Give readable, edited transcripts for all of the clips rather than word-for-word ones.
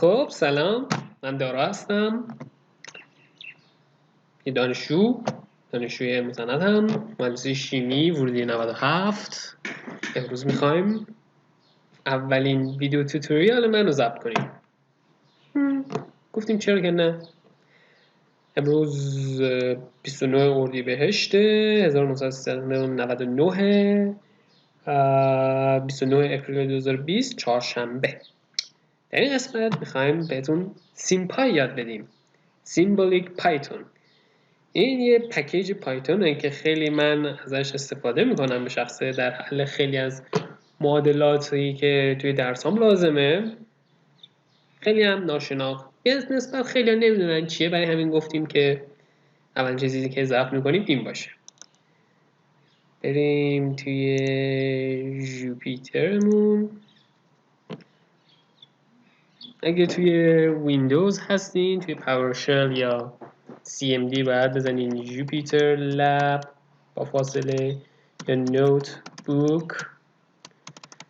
خب سلام، من دارا هستم، یه دانشجوی مستندم، مهندسی شیمی ورودی 97. امروز میخوایم اولین ویدیو توتوریال من رو ضبط کنیم. گفتیم چرا که نه. امروز 29 اردیبهشت 1999 29 اپریل 2020 چهارشنبه. در این قسمت میخوایم بهتون سیمپای یاد بدیم. سیمبولیک پایتون. این یه پکیج پایتونه که خیلی من ازش استفاده میکنم به شخصه در حل خیلی از معادلاتی که توی درسام لازمه. خیلی هم ناشناخته نسبت خیلی هم نمیدونن چیه، برای همین گفتیم که اول چیزی که ضبط میکنیم این باشه. بریم توی جوپیترمون. اگه توی ویندوز هستین، توی پاورشل یا CMD باید بزنین جوپیتر لب با فاصله یا نوت بوک.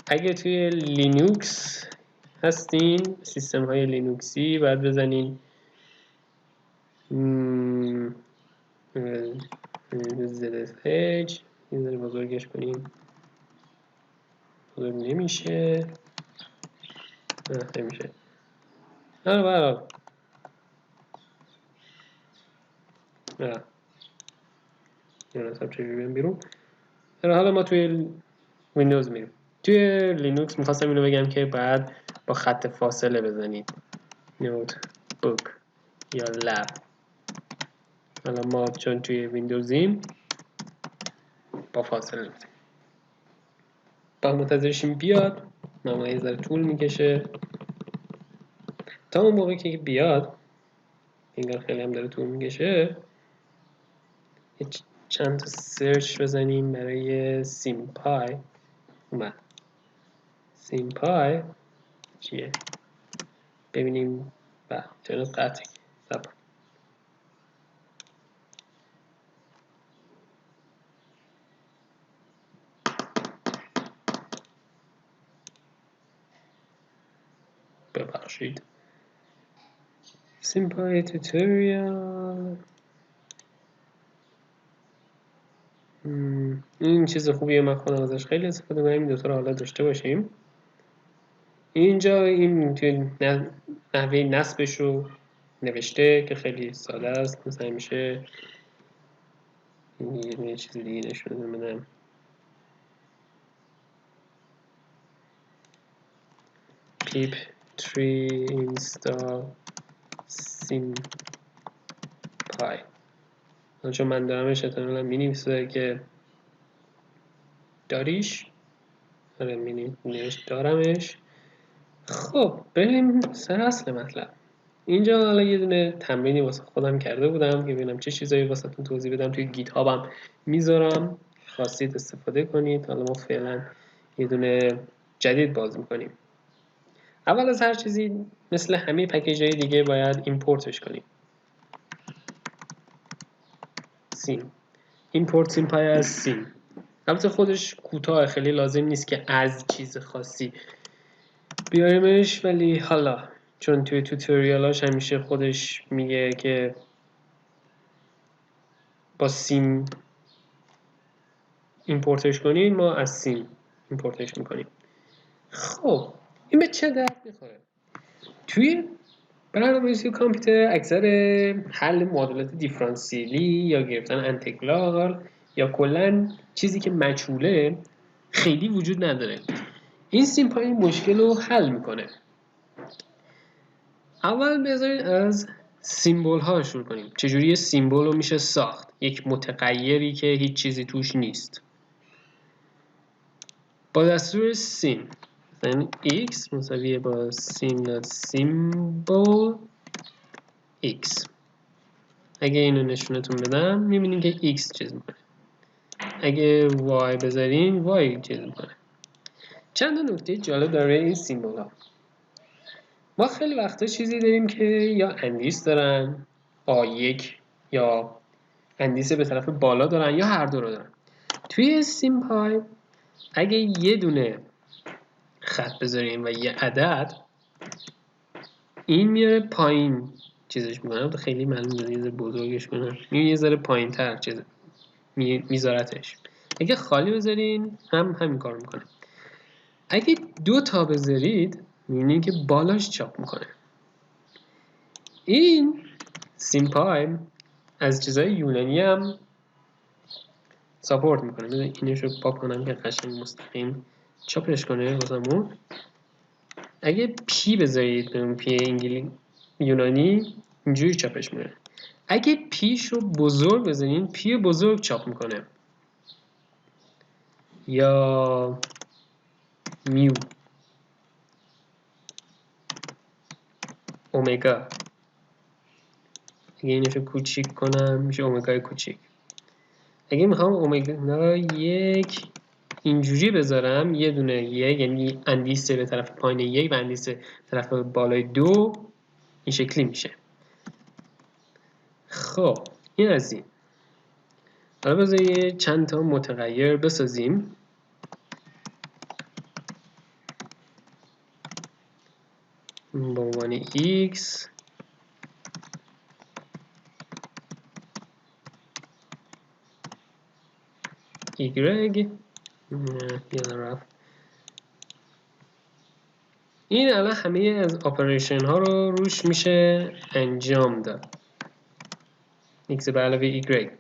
اگه توی لینوکس هستین، سیستم های لینوکسی، باید بزنین ZSH. یه ذره بزرگش کنیم، بزرگ نمیشه. نمیشه. برای چجوری بریم بیرون. حالا ما توی ویندوز میریم. توی لینوکس میخواستم اینو بگم که بعد با خط فاصله بزنید نوت بوک یا لب. حالا ما چون توی ویندوزیم با فاصله بزنیم. با منتظرشیم بیاد. معمولا یه ذره طول میکشه تا اون موقع که بیاد. انگار خیلی هم داره طول میکشه. چند تا سرچ بزنیم برای سیمپای. اومد سیمپای چیه؟ ببینیم. اینترنت قطعی. صبر. ببخشید. سیمپای توتوریال. این چیز خوبیه، من خودم ازش خیلی استفاده می‌کنم. این دوتا رو حالا داشته باشیم. اینجا این توی نحوه نصبش رو نوشته که خیلی ساده است. مثلا همیشه یه چیز دیگه نشون بدم. pip 3 install sympy. چون من دارمش احتمالا می‌نویسه که داریش. آره می‌نویسه دارمش. خب بریم سر اصل مطلب. اینجا حالا یه دونه تمرینی واسه خودم کرده بودم که ببینم چه چیزایی واسهتون توضیح بدم. توی گیت هابم میذارم، خواستید استفاده کنید. حالا ما فعلا یه دونه جدید باز میکنیم. اول از هر چیزی مثل همه پکیج‌های دیگه باید ایمپورتش کنیم. سیم ایمپورت سیمپای از سیم. البته خودش کوتاه، خیلی لازم نیست که از چیز خاصی بیاریمش، ولی حالا چون توی توتوریالاش همیشه خودش میگه که با سیم ایمپورتش کنین، ما از سیم ایمپورتش میکنیم. خب این به چه درد میخوره؟ توی برنامه‌نویسی کامپیوتر اکثر حل معادلات دیفرانسیلی یا گرفتن انتگرال یا کلا چیزی که مجهوله خیلی وجود نداره. این سیمپای این مشکل رو حل میکنه. اول بذارید از سیمبل ها شروع کنیم. چجوری سیمبل رو میشه ساخت؟ یک متغیری که هیچ چیزی توش نیست. با دستور سیم مثلا x مساویه با sim.symbol x. اگه اینو نشونتون بدم میبینیم که x چیز میکنه. اگه y بذارین y چیز میکنه. چند نکته جالب داره این سیمبل ها. ما خیلی وقتا چیزی داریم که یا اندیس دارن A1 یا اندیس به طرف بالا دارن یا هر دو رو دارن. توی سیمپای اگه یه دونه خط بذاریم و یه عدد، این میاره پایین چیزش میکنم، خیلی معلوم نیست، یه ذره بزرگش کنم، یه ذره پایین تر چیز میذارتش. اگه خالی بذارین هم همین کار میکنه. اگه 2 تا بذارید میبینین که بالاش چاپ میکنه. این سیمپای از چیزای یونانی هم ساپورت میکنه. بذار اینش رو پاپ کنم که قشنگ مستقیم چاپش کنه واسمون. اگه پی بذارید به اون پی یونانی اینجوری چاپش میکنه. اگه پیش رو بزرگ بزنین پی بزرگ چاپ میکنه. یا میو اومگا. اگه اینش رو کوچیک کنم میشه اومگای کوچیک. اگه میخوام اومگا 1 اینجوری بذارم، یه دونه 1 یعنی اندیسه به طرف پایین 1 و اندیسه طرف بالای 2 این شکلی میشه. خب این از این. حالا بذار یه چند تا متغیر بسازیم. به عنوان x y یادم رفت. این الان همه از اپریشن ها رو روش میشه انجام داد. x به علاوه y.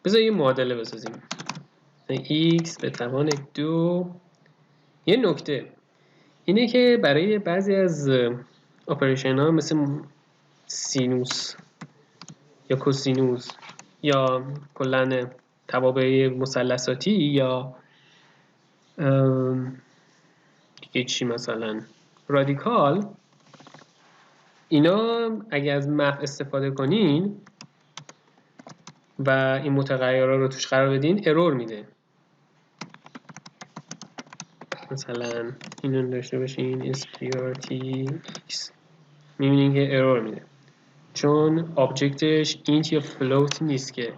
بذار یه معادله بسازیم. x به توان 2. یه نکته اینه که برای بعضی از اپریشن ها مثل سینوس یا کوسینوس یا کلن توابع مثلثاتی یا دیگه چی مثلا رادیکال، اینا اگه از مپ استفاده کنین و این متغیرها رو توش قرار بدین ارور میده. مثلا اینو داشته باشین sqrt(x) میبینین که ارور میده چون آبجکتش اینت یا فلوت نیست که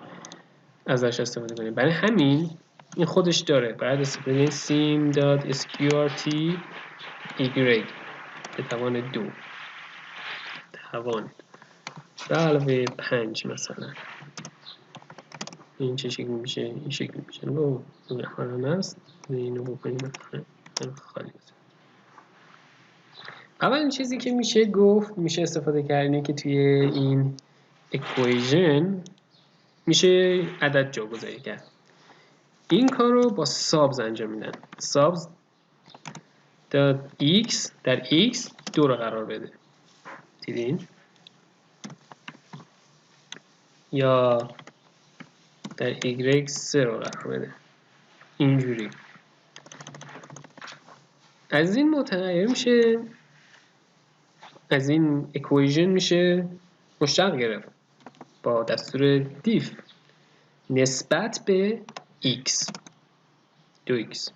ازش استفاده کنیم. برای همین این خودش داره بعد استفاده کنیم sim.sqrt y به توان 2 توان به علاوه 5 مثلا این چه شکلی میشه؟ این شکلی میشه. نو حالا است اینو بکنیم خالی بزن. اولین چیزی که میشه گفت میشه استفاده کردنی که توی این اکویژن میشه عدد جاگذاری کرد. این کار رو با سابز انجام میدن. سابز x در x 2 رو قرار بده. دیدین؟ یا در y 3 رو قرار بده. اینجوری. از این متغیر میشه، از این اکویژن میشه مشتق گرفت با دستور دیف نسبت به x 2x.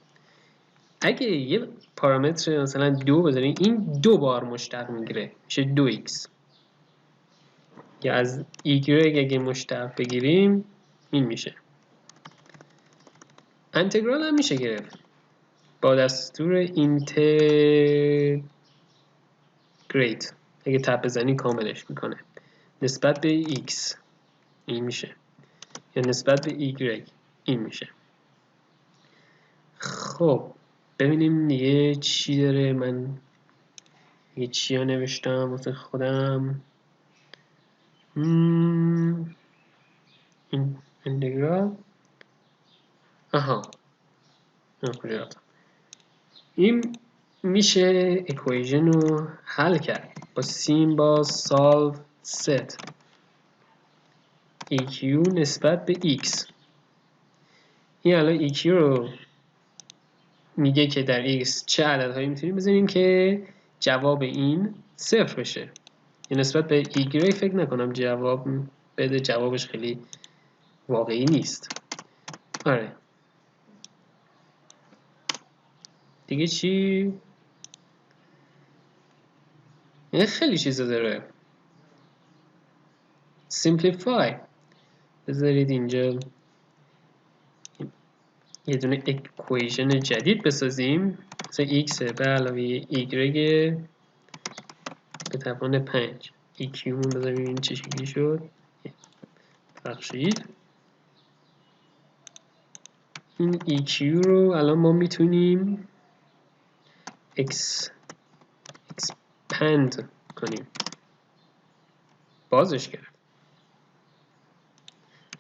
اگه یه پارامتر مثلا 2 بذاریم این 2 بار مشتق میگیره میشه 2x. یا از y اگه مشتق بگیریم این میشه. انتگرال هم میشه گرفت با دستور اینتگریت. اگه تب بزنی کاملش میکنه. نسبت به x این میشه یا نسبت به y این میشه. خب ببینیم دیگه چی داره. من یه چی ها نوشتم واسه خودم. این انتگرال این میشه اکویژن رو حل کرد با سیم با سالو ست EQ نسبت به X. این الان EQ رو میگه که در X چه عددهایی میتونیم بزنیم که جواب این 0 بشه. یه نسبت به Y فکر نکنم جواب بده، جوابش خیلی واقعی نیست. آره دیگه چی؟ این خیلی چیزا داره. simplify بذارید اینجا یه دونه اکویژن جدید بسازیم، مثلا x به علاوه y به توان 5. EQ مون بذاریم این چه شکلی شد. بخشید این EQ رو الان ما میتونیم expand کنیم، بازش کرد.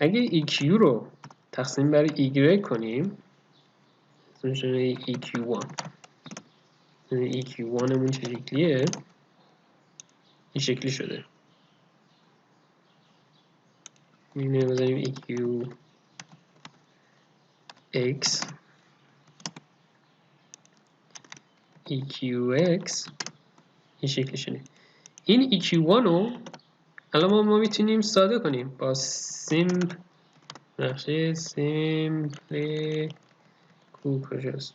اگه EQ رو تقسیم بر Y کنیم میشه EQ1. EQ1 مون چه شکلیه؟ این شکلی شده. اینه بذاریم EQ X EQX این شکلی شده. این EQ1 رو الان ما میتونیم ساده کنیم با simp نقشه simple کجاست؟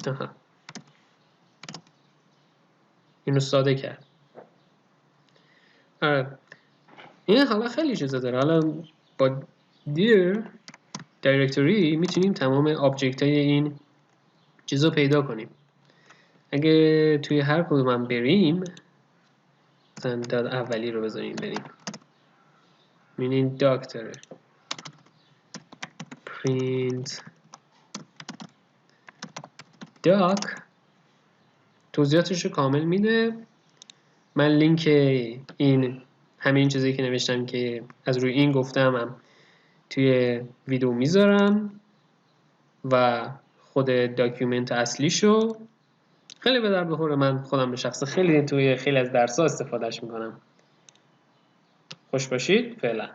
آها اینو ساده کرد. این حالا خیلی چیزا داره. حالا با dir directory میتونیم تمام آبجکت های این چیزا پیدا کنیم. اگه توی هر کدوم هم بریم مثلا داد اولی رو بذاریم بریم، می‌بینین داک داره print داک توضیحاتش رو کامل میده. من لینک این همین چیزی که نوشتم که از روی این گفتم هم توی ویدیو میذارم و خود داکیومنت اصلیشو. خیلی به درد بخوره. من خودم به شخص خیلی توی خیلی از درس‌ها استفادهش میکنم. خوش باشید. فعلا.